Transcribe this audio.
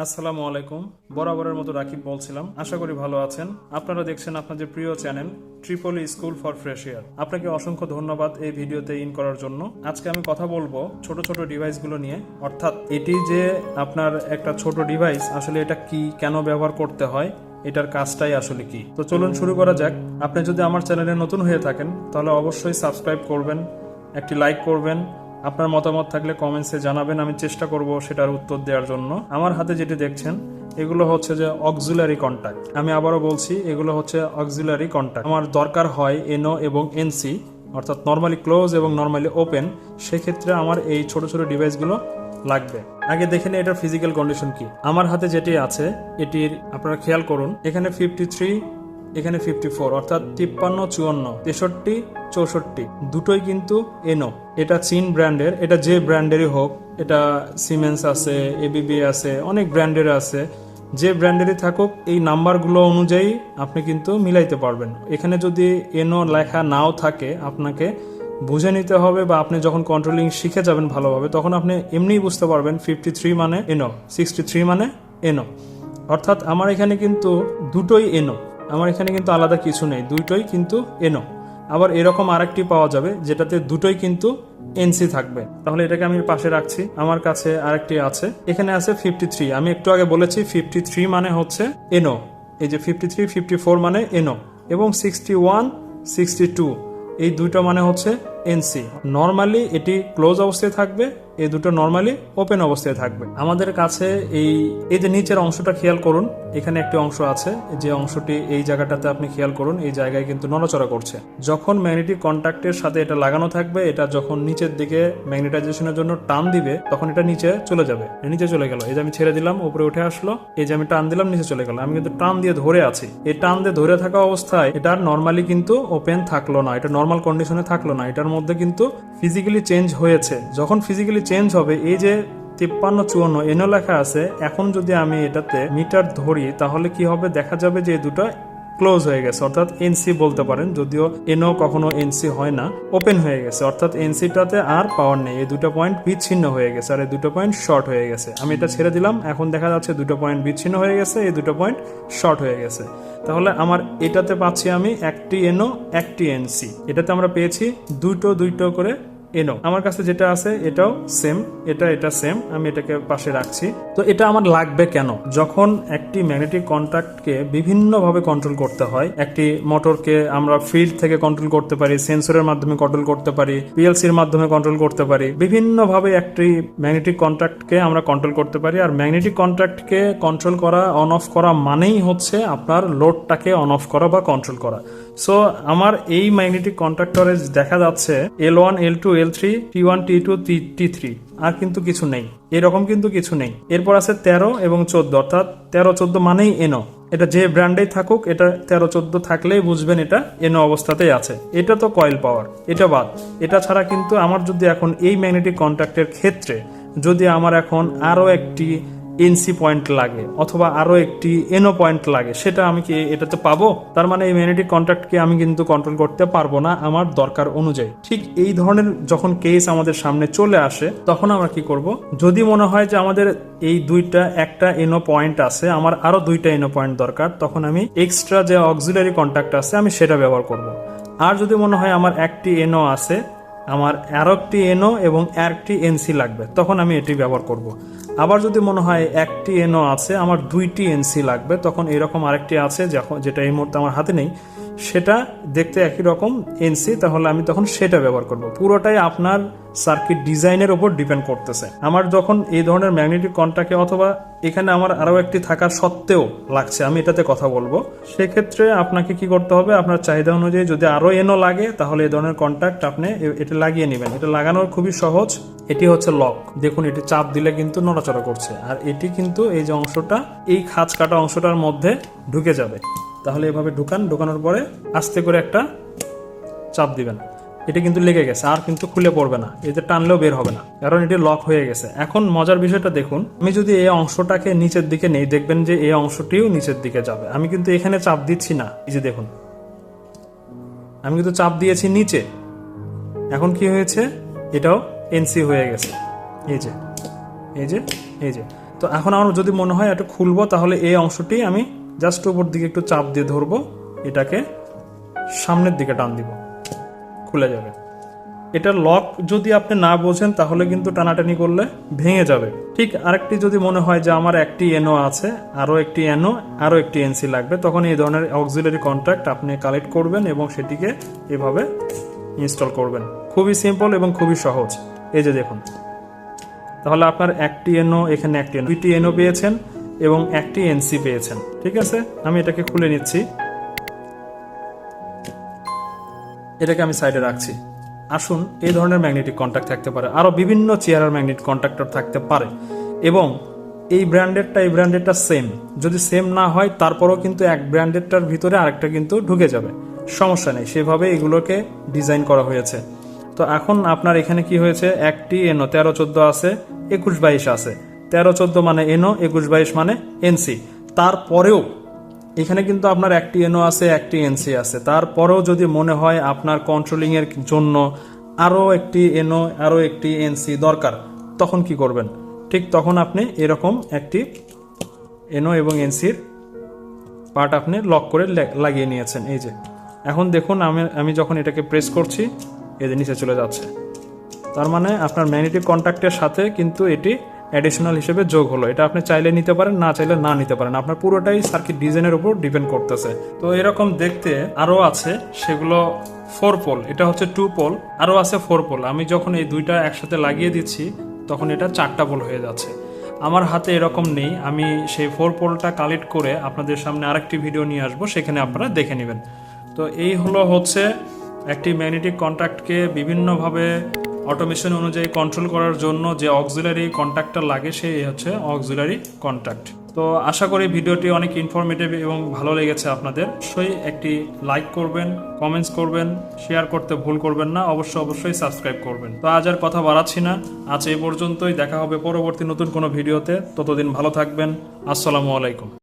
আসসালামু আলাইকুম। বরাবরের মতো রাকিব বলছিলাম, আশা করি ভালো আছেন। আপনারা দেখছেন আপনাদের প্রিয় channel Tripoli school for fresh air. আপনাকে অসংখ্য ধন্যবাদ এই ভিডিওতে ইন করার জন্য। আজকে আমি কথা বলবো ছোট ছোট ডিভাইসগুলো নিয়ে, অর্থাৎ এটি যে আপনার একটা ছোট ডিভাইস, আসলে এটা কি, কেন ব্যবহার করতে হয়, এটার কাজটাই আসলে কি। তো চলুন শুরু করা যাক। আপনি যদি আমার চ্যানেলে নতুন হয়ে থাকেন তাহলে অবশ্যই সাবস্ক্রাইব করবেন, একটি লাইক করবেন, আপনার মতামত থাকলে কমেন্টসে জানাবেন, আমি চেষ্টা করব সেটার উত্তর দেওয়ার জন্য। আমার হাতে যেটি দেখছেন এগুলো হচ্ছে যে অক্সিলারি কন্ট্যাক্ট। আমি আবারও বলছি, এগুলো হচ্ছে অক্সিলারি কন্ট্যাক্ট। আমার দরকার হয় এনও এবং এনসি, অর্থাৎ নর্মালি ক্লোজ এবং নর্মালি ওপেন। সেক্ষেত্রে আমার এই ছোট ছোট ডিভাইসগুলো লাগবে। আগে দেখে নিই এটার ফিজিক্যাল কন্ডিশন কি। আমার হাতে যেটি আছে এটির আপনারা খেয়াল করুন, এখানে 53, এখানে 54, অর্থাৎ 53, 54, 63, 64 দুটোই কিন্তু এনো। এটা চীন ব্র্যান্ডের, এটা যে ব্র্যান্ডেরই হোক, এটা সিমেন্স আছে, এবিবি আছে, অনেক ব্র্যান্ডের আছে, যে ব্র্যান্ডেরই থাকুক এই নাম্বারগুলো অনুযায়ী আপনি কিন্তু মিলাইতে পারবেন। এখানে যদি এনো লেখা নাও থাকে আপনাকে বুঝে নিতে হবে, বা আপনি যখন কন্ট্রোলিং শিখে যাবেন ভালোভাবে তখন আপনি এমনিই বুঝতে পারবেন 53 মানে এনো, 63 মানে এনো। অর্থাৎ আমার এখানে কিন্তু দুটোই এনো, আমার এখানে কিন্তু আলাদা কিছু নেই, দুটোই কিন্তু এনো। আবার এরকম আরেকটি পাওয়া যাবে যেটাতে দুটোই কিন্তু এনসি থাকবে। তাহলে এটাকে আমি পাশে রাখছি। আমার কাছে আরেকটি আছে, এখানে আছে 53। আমি একটু আগে বলেছি 53 মানে হচ্ছে এনো, এই যে 53, 54 মানে এনো, এবং 61, 62 এই দুটো মানে হচ্ছে এনসি। নর্মালি এটি ক্লোজ অবস্থায় থাকবে, এই দুটো নর্মালি ওপেন অবস্থায় থাকবে। আমাদের কাছে এই যে নিচের অংশটা খেয়াল করুন, এখানে একটি অংশ আছে, যে অংশটি এই জায়গাটাতে আপনি খেয়াল করুন, এই জায়গায় কিন্তু নড়াচড়া করছে। যখন ম্যাগনেটিক কন্ট্যাক্টের সাথে এটা লাগানো থাকবে, এটা যখন নিচের দিকে ম্যাগনেটাইজেশনের জন্য টান দিবে তখন এটা নিচে চলে যাবে। নিচে চলে গেল, এই যে আমি ছেড়ে দিলাম উপরে উঠে আসলো, এই যে আমি টান দিলাম নিচে চলে গেল। আমি কিন্তু টান দিয়ে ধরে আছি, এই টান দিয়ে ধরে থাকা অবস্থায় এটা নর্মালি কিন্তু ওপেন থাকলো না, এটা নর্মাল কন্ডিশনে থাকলো না, এটার মধ্যে কিন্তু ফিজিক্যালি চেঞ্জ হয়েছে। যখন ফিজিক্যালি চেঞ্জ হবে, এই যে 53, 54 এনো লেখা আছে, এখন যদি আমি এটাতে মিটার ধরি তাহলে কি হবে, দেখা যাবে যে এই দুটো ক্লোজ হয়ে গেছে, অর্থাৎ এনসি বলতে পারেন, যদিও এনো কখনো এনসি হয় না, ওপেন হয়ে গেছে, অর্থাৎ এনসিটাতে আর পাওয়ার নেই। এই দুটো পয়েন্ট বিচ্ছিন্ন হয়ে গেছে, আর এই দুটো পয়েন্ট শর্ট হয়ে গেছে। আমি এটা ছেড়ে দিলাম, এখন দেখা যাচ্ছে দুটো পয়েন্ট বিচ্ছিন্ন হয়ে গেছে, এই দুটো পয়েন্ট শর্ট হয়ে গেছে। তাহলে আমার এটাতে পাচ্ছি আমি একটি এনো, একটি এনসি। এটাতে আমরা পেয়েছি দুটো করে এনো। আমার কাছে যেটা আছে এটাও সেম, এটা সেম, আমি এটাকে পাশে রাখছি। তো এটা আমার লাগবে কেন? যখন একটি ম্যাগনেটিক কন্ট্যাক্টকে বিভিন্নভাবে কন্ট্রোল করতে হয়, একটি মোটরকে আমরা ফিল্ড থেকে কন্ট্রোল করতে পারি, সেন্সরের মাধ্যমে কন্ট্রোল করতে পারি, পিএলসির মাধ্যমে কন্ট্রোল করতে পারি, বিভিন্নভাবে একটি ম্যাগনেটিক কন্ট্যাক্টকে আমরা কন্ট্রোল করতে পারি। আর ম্যাগনেটিক কন্ট্যাক্টকে কন্ট্রোল করা, অন অফ করা মানেই হচ্ছে আপনার লোডটাকে অন অফ করা বা কন্ট্রোল করা। সো আমার এই ম্যাগনেটিক কন্ট্রাক্টরে দেখা যাচ্ছে L1, L2, L3, T1, T2, T3, আর কিন্তু কিছু নেই, এরকম কিন্তু কিছু নেই। এরপর আছে 13 এবং 14, অর্থাৎ 13, 14 মানেই এনো। এটা যে ব্র্যান্ডেই থাকুক, এটা 13, 14 থাকলেই বুঝবেন এটা এনো অবস্থাতেই আছে। এটা তো কয়েল পাওয়ার, এটা বাদ। এটা ছাড়া কিন্তু আমার যদি এখন এই ম্যাগনেটিক কন্ট্যাক্টের ক্ষেত্রে যদি আমার এখন আরো একটি এনসি পয়েন্ট লাগে অথবা আরো একটি এনো পয়েন্ট লাগে, সেটা আমি কি এটাতে পাবো? তার মানে এই ম্যাগনেটিক কন্ট্যাক্টকে আমি কিন্তু কন্ট্রোল করতে পারবো না আমার দরকার অনুযায়ী। ঠিক এই ধরনের যখন কেস আমাদের সামনে চলে আসে তখন আমরা কি করব, যদি মনে হয় যে আমাদের এই একটা এনো পয়েন্ট আছে, আমার আরো দুইটা এনো পয়েন্ট দরকার, তখন আমি এক্সট্রা যে অক্সিলারি কন্ট্যাক্ট আছে আমি সেটা ব্যবহার করব। আর যদি মনে হয় আমার একটি এনো আছে, আমার আরো একটি এনো এবং একটি এনসি লাগবে, তখন আমি এটি ব্যবহার করব। আবার যদি মনে হয় একটি এনো আছে, আমার দুইটি এনসি লাগবে, তখন এরকম আরেকটি আছে যেটা এই মুহূর্তে আমার হাতে নেই, সেটা দেখতে একই রকম এনসি, তাহলে আমি তখন সেটা ব্যবহার করব। পুরোটাই আপনার সার্কিট ডিজাইনের উপর ডিপেন্ড করতেছে। আমার যখন এই ধরনের ম্যাগনেটিক কন্ট্যাক্টে অথবা এখানে আমার আরো একটি থাকার সত্ত্বেও লাগছে, আমি এটাতে কথা বলবো, সেক্ষেত্রে আপনাকে কি করতে হবে, আপনার চাহিদা অনুযায়ী যদি আরো এনো লাগে তাহলে এই ধরনের কন্ট্যাক্ট আপনি এটা লাগিয়ে নেবেন। এটা লাগানোর খুবই সহজ, এটি হচ্ছে লক। দেখুন এটি চাপ দিলে কিন্তু নড়াচড়া করছে, আর এটি কিন্তু এই যে অংশটা, এই খাঁজ কাটা অংশটার মধ্যে ঢুকে যাবে। তাহলে এভাবে ঢুকানোর পরে আস্তে করে একটা চাপ দিবেন, এটা কিন্তু লেগে গেছে, আর কিন্তু খুলে পড়বে না, এতে টানলেও বের হবে না, কারণ এটি লক হয়ে গেছে। এখন মজার বিষয়টা দেখুন, আমি যদি এই অংশটাকে নিচের দিকে নেই, দেখবেন যে এই অংশটিও নিচের দিকে যাবে। আমি কিন্তু এখানে চাপ দিচ্ছি না, এই যে দেখুন আমি কিন্তু চাপ দিয়েছি নিচে, এখন কি হয়েছে, এটাও এনসি হয়ে গেছে। এই যে তো এখন আমার যদি মনে হয় একটু খুলবো, তাহলে এই অংশটি আমি জাস্ট উপর দিকে একটু চাপ দিয়ে ধরবো, এটাকে সামনের দিকে টান দিব, খুলে যাবে। এটা লক যদি আপনি না বোঝেন তাহলে কিন্তু টানাটানি করলে ভেঙে যাবে। ঠিক আরেকটি যদি মনে হয় যে আমার একটি এনও আছে, আরও একটি এনও, আরও একটি এনসি লাগবে, তখন এই ধরনের অক্সিলারি কন্ট্যাক্ট আপনি কালেক্ট করবেন এবং সেটিকে এভাবে ইনস্টল করবেন। খুবই সিম্পল এবং খুবই সহজ। এই যে দেখুন, তাহলে আপনার একটি এনও, এখানে একটি এনও, দুইটি এনও পেয়েছেন এবং একটি এনসি পেয়েছেন। ঠিক আছে, আমি এটাকে খুলে নিচ্ছি, এটাকে আমি সাইডে রাখছি। আসুন, এই ধরনের ম্যাগনেটিক কন্ট্যাক্ট থাকতে পারে, আরও বিভিন্ন চেয়ারের ম্যাগনেটিক কন্ট্যাক্টর থাকতে পারে, এবং এই ব্র্যান্ডেরটা সেম। যদি সেম না হয় তারপরেও কিন্তু এক ব্র্যান্ডেরটার ভিতরে আরেকটা কিন্তু ঢুকে যাবে, সমস্যা নেই, সেভাবে এগুলোকে ডিজাইন করা হয়েছে। তো এখন আপনার এখানে কি হয়েছে, একটি এনও 13-14 আছে, 21-22 আছে। 13-14 মানে এনও, 21-22 মানে এনসি। তারপরেও এখানে কিন্তু আপনার একটি এনও আছে, একটি এনসি আছে। তারপরেও যদি মনে হয় আপনার কন্ট্রোলিং এর জন্য আরও একটি এনও, আরও একটি এনসি দরকার, তখন কি করবেন? ঠিক তখন আপনি এরকম একটি এনও এবং এনসির পার্ট আপনি লক করে লাগিয়ে নিয়েছেন। এই যে এখন দেখুন, আমি যখন এটাকে প্রেস করছি, এই যে নিচে চলে যাচ্ছে। তার মানে আপনার ম্যাগনেটিক কন্ট্যাক্টের সাথে কিন্তু এটি অ্যাডিশনাল হিসেবে যোগ হলো। এটা আপনি চাইলে নিতে পারেন, না চাইলে না নিতে পারেন, আপনার পুরোটাই সার্কিট ডিজাইনের উপর ডিপেন্ড করতেছে। তো এরকম দেখতে আরও আছে, সেগুলো 4 পোল, এটা হচ্ছে 2 পোল, আরও আছে 4 পোল। আমি যখন এই দুইটা একসাথে লাগিয়ে দিচ্ছি তখন এটা 4টা পোল হয়ে যাচ্ছে। আমার হাতে এরকম নেই, আমি সেই 4 পোলটা কালেক্ট করে আপনাদের সামনে আরেকটি ভিডিও নিয়ে আসবো, সেখানে আপনারা দেখে নেবেন। তো এই হচ্ছে একটি ম্যাগনেটিক কন্ট্যাক্টকে বিভিন্নভাবে অটোমেশন অনুযায়ী কন্ট্রোল করার জন্য যে অক্সিলারি কন্ট্যাক্টটা লাগে, সেই হচ্ছে অক্সিলারি কন্ট্যাক্ট। তো আশা করি ভিডিওটি অনেক ইনফরমেটিভ এবং ভালো লেগেছে আপনাদের। অবশ্যই একটি লাইক করবেন, কমেন্টস করবেন, শেয়ার করতে ভুল করবেন না, অবশ্যই সাবস্ক্রাইব করবেন। তো আজ আর কথা বাড়াচ্ছি না, আজ এই পর্যন্তই। দেখা হবে পরবর্তী নতুন কোনো ভিডিওতে। ততদিন ভালো থাকবেন। আসসালামু আলাইকুম।